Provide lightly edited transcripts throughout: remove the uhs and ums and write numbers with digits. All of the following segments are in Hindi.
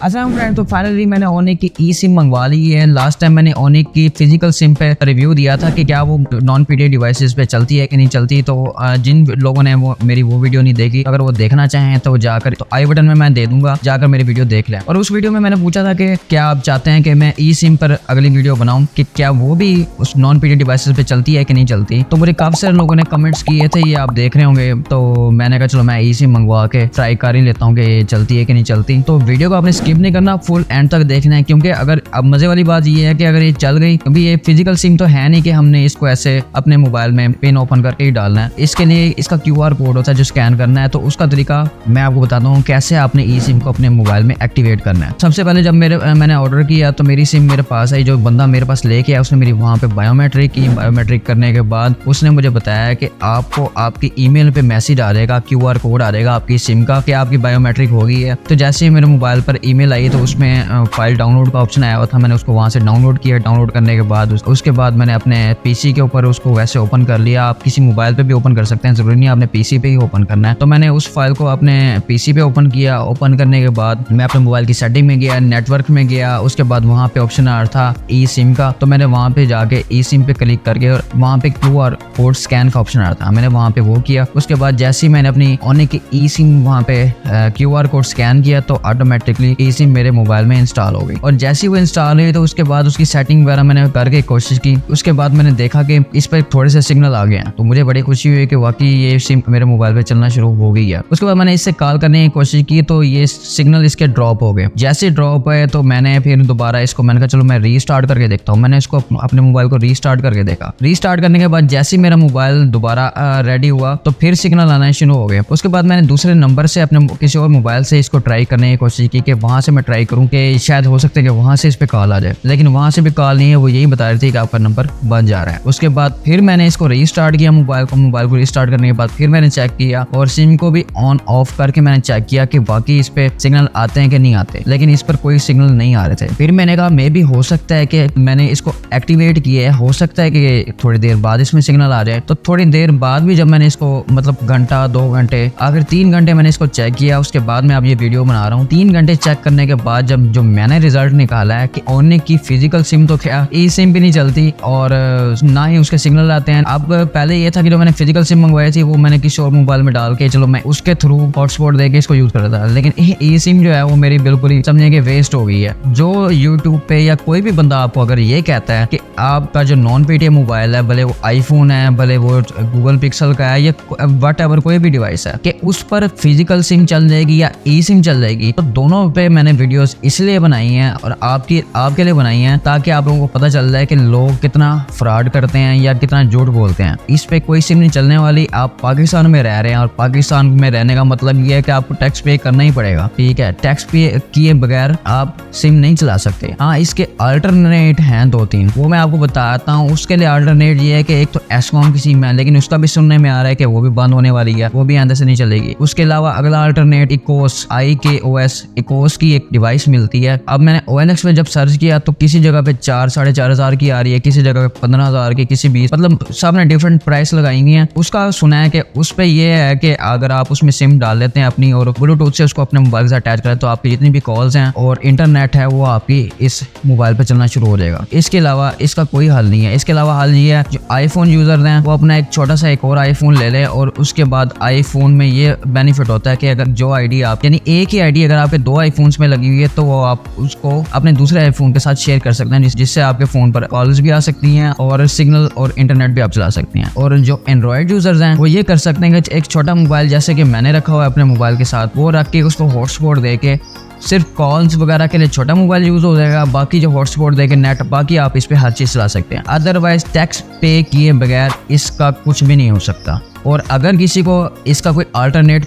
अच्छा फ्रेंड, तो फाइनली मैंने ओनिक की ई सिम मंगवा ली है। लास्ट टाइम मैंने ओनिक की फिजिकल सिम पे रिव्यू दिया था कि क्या वो नॉन पीडी डिवाइसेस पे चलती है कि नहीं चलती। तो जिन लोगों ने मेरी वो वीडियो नहीं देखी, अगर वो देखना चाहें तो जाकर तो आई बटन में मैं दे दूंगा, जाकर मेरी वीडियो देख लें। और उस वीडियो में मैंने पूछा था कि क्या आप चाहते हैं कि मैं ई सिम पर अगली वीडियो बनाऊं कि क्या वो भी उस नॉन पीडी डिवाइसेस पे चलती है कि नहीं चलती। तो मुझे काफी सारे लोगों ने कमेंट्स किए थे, ये आप देख रहे होंगे। तो मैंने कहा चलो मैं ई सिम मंगवा के ट्राई कर ही लेता हूँ कि चलती है कि नहीं चलती। तो वीडियो को आपने स्किप नहीं करना, फुल एंड तक देखना है, क्योंकि अगर अब मजे वाली बात ये है कि अगर ये चल गई, क्योंकि ये फिजिकल सिम तो है नहीं कि हमने इसको ऐसे अपने मोबाइल में पिन ओपन करके ही डालना है। इसके लिए इसका QR कोड होता है जो स्कैन करना है। तो उसका तरीका मैं आपको बताता हूँ कैसे आपने ई सिम को अपने मोबाइल में एक्टिवेट करना है। सबसे पहले जब मैंने ऑर्डर किया तो मेरी सिम मेरे पास आई, जो बंदा मेरे पास लेके आया उसने मेरी वहाँ पे बायोमेट्रिक की। बायोमेट्रिक करने के बाद उसने मुझे बताया कि आपको आपकी ईमेल पे मैसेज आ जाएगा, QR कोड आ जाएगा आपकी सिम का कि आपकी बायोमेट्रिक हो गई है। तो जैसे ही मेरे मोबाइल पर ईमेल आई तो उसमें फाइल डाउनलोड का ऑप्शन आया हुआ था, मैंने उसको वहाँ से डाउनलोड किया। डाउनलोड करने के बाद उसके बाद मैंने अपने पीसी के ऊपर उसको वैसे ओपन कर लिया। आप किसी मोबाइल पे भी ओपन कर सकते हैं, जरूरी नहीं आपने पीसी पे ही ओपन करना है। तो मैंने उस फाइल को अपने पीसी पे ओपन किया। ओपन करने के बाद मैं अपने मोबाइल की सेटिंग में गया, नेटवर्क में गया। उसके बाद वहाँ पे ऑप्शन आ रहा था ई सिम का, तो मैंने वहाँ पे जाके ई सिम पे क्लिक करके और वहाँ पे QR कोड स्कैन का ऑप्शन आ रहा था, मैंने वहाँ पे वो किया। उसके बाद जैसे ही मैंने अपनी ओनिक की ई सिम वहाँ पे QR कोड स्कैन किया तो ऑटोमेटिकली ई सिम मेरे मोबाइल में इंस्टॉल हो गई। और जैसे ही वो इंस्टॉल हुई तो उसके बाद उसकी सेटिंग वगैरह मैंने करके कोशिश की। उसके बाद मैंने देखा कि इस पर थोड़े से सिग्नल आ गए हैं, तो मुझे बड़ी खुशी हुई कि वाकई ये सिम मेरे मोबाइल पे चलना शुरू हो गई है। उसके बाद मैंने इससे कॉल करने की कोशिश की तो ये सिग्नल इसके ड्रॉप हो गए। जैसे ड्रॉप हुए तो मैंने फिर दोबारा इसको मैंने कहा चलो मैं रीस्टार्ट करके देखता हूँ। मैंने इसको अपने मोबाइल को रीस्टार्ट करके देखा। रीस्टार्ट करने के बाद जैसे मेरा मोबाइल दोबारा रेडी हुआ तो फिर सिग्नल आना शुरू हो गए। उसके बाद मैंने दूसरे नंबर से अपने किसी और मोबाइल से इसको ट्राई करने की कोशिश की कि वहां से मैं ट्राई करूं कि शायद हो सकता है कि वहां से इस पे कॉल आ जाए, लेकिन वहां से भी कॉल नहीं है। वो यही बता रही थी कि आपका नंबर बंद जा रहा है। उसके बाद फिर मैंने इसको रीस्टार्ट किया मोबाइल को रीस्टार्ट करने के बाद फिर मैंने चेक किया और सिम को भी ऑन ऑफ करके मैंने चेक किया कि वाकई इस पे सिग्नल आते हैं कि नहीं आते, लेकिन इस पर कोई सिग्नल नहीं आ रहे थे। फिर मैंने कहा मे भी हो सकता है कि मैंने इसको एक्टिवेट किया है, हो सकता है कि थोड़ी देर बाद इसमें सिग्नल आ जाए। तो थोड़ी देर बाद भी जब मैंने इसको मतलब घंटा 2 घंटे आखिर 3 घंटे मैंने इसको चेक किया। उसके बाद मैं अब ये वीडियो बना रहा हूँ। 3 घंटे चेक करने के बाद जब जो मैंने रिजल्ट निकाला है कि ओनिक की फिजिकल सिम तो क्या ई सिम भी नहीं चलती और ना ही उसके सिग्नल आते हैं। अब पहले ये था कि जो मैंने फिजिकल सिम मंगवाई थी वो मैंने किसी और मोबाइल में डाल के चलो मैं उसके थ्रू हॉटस्पॉट देके इसको यूज कर रहा था, लेकिन ई सिम जो है वो मेरी बिल्कुल ही समझे कि वेस्ट हो गई है। जो यूट्यूब पे या कोई भी बंदा आपको अगर ये कहता है कि आपका जो नॉन पेटीएम मोबाइल है, भले वो आईफोन है, भले वो गूगल पिक्सल का है या वट एवर कोई भी डिवाइस है, कि उस पर फिजिकल सिम चल जाएगी या ई सिम चल जाएगी, तो दोनों पे मैंने वीडियोस इसलिए बनाई हैं और आपके लिए बनाई हैं ताकि आप लोगों को पता चल जाए कि लोग कितना फ्रॉड करते हैं या कितना झूठ बोलते हैं। इस पे कोई सिम नहीं चलने वाली। आप पाकिस्तान में रह रहे हैं और पाकिस्तान में रहने का मतलब ये है कि आपको टैक्स पे करना ही पड़ेगा, ठीक है। टैक्स पे किए बगैर आप सिम नहीं चला सकते। हाँ, इसके अल्टरनेट हैं 2-3, वो मैं आपको बताता हूँ। उसके लिए अल्टरनेट ये है कि एक तो एस्कॉम की सिम है, लेकिन उसका भी सुनने में आ रहा है कि वो भी बंद होने वाली है, वो भी अंदर से नहीं चलेगी। उसके अलावा अगला अल्टरनेट इकोस IKOS इकोस की एक डिवाइस मिलती है। अब मैंने OLX में जब सर्च किया तो किसी जगह पे 4-4.5 हज़ार की आ रही है, किसी जगह पे 15,000 की, किसी 20, मतलब सब ने डिफरेंट प्राइस लगाई हुई है। उसका सुना है कि उस पे ये है कि अगर आप उसमें सिम डाल लेते हैं अपनी और ब्लूटूथ से उसको अपने मोबाइल से अटैच करें तो आपकी जितनी भी कॉल्स हैं और इंटरनेट है वो आपकी इस मोबाइल पे चलना शुरू हो जाएगा। इसके अलावा इसका कोई हल नहीं है। इसके अलावा हल ये है जो आईफोन यूजर हैं वो अपना एक छोटा सा एक और आईफोन ले ले और उसके बाद आईफोन में ये बेनिफिट होता है कि अगर जो आईडी आप यानी एक ही आईडी अगर आपके 2 आईफोन्स में लगी हुई है तो वो आप उसको अपने दूसरे आईफोन के साथ शेयर कर सकते हैं, जिससे आपके फोन पर कॉल्स भी आ सकती हैं और सिग्नल और इंटरनेट भी आप चला सकते हैं। और जो एंड्रॉइड यूजर्स हैं वो ये कर सकते हैं कि एक छोटा मोबाइल जैसे कि मैंने रखा हुआ है अपने मोबाइल के साथ, वो रख के उसको हॉटस्पॉट दे के सिर्फ कॉल्स वगैरह के लिए छोटा मोबाइल यूज हो जाएगा, बाकी जो हॉटस्पॉट देके नेट बाकी आप इस पे हर चीज चला सकते हैं। अदरवाइज टैक्स पे किए बगैर इसका कुछ भी नहीं हो सकता। और अगर किसी को इसका कोई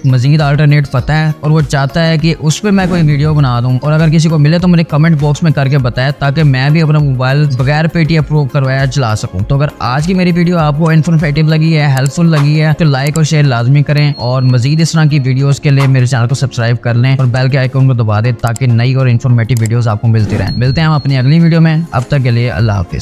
मजीद अल्टरनेट पता है और वो चाहता है कि उस पर मैं कोई वीडियो बना दूं और अगर किसी को मिले तो मुझे कमेंट बॉक्स में करके बताए ताकि मैं भी अपना मोबाइल बगैर पेटीएम अप्रूव करवाया चला सकूं। तो अगर आज की मेरी वीडियो आपको इन्फॉर्मेटिव लगी है, हेल्पफुल लगी है तो लाइक और शेयर लाजमी करें और मजीद इस तरह की वीडियोस के लिए मेरे चैनल को सब्सक्राइब कर लें और बेल के आइकन को दबा दें ताकि नई और इन्फॉर्मेटिव वीडियोस आपको मिलती रहें। मिलते हैं हम अपनी अगली वीडियो में, अब तक के लिए अल्लाह हाफिज।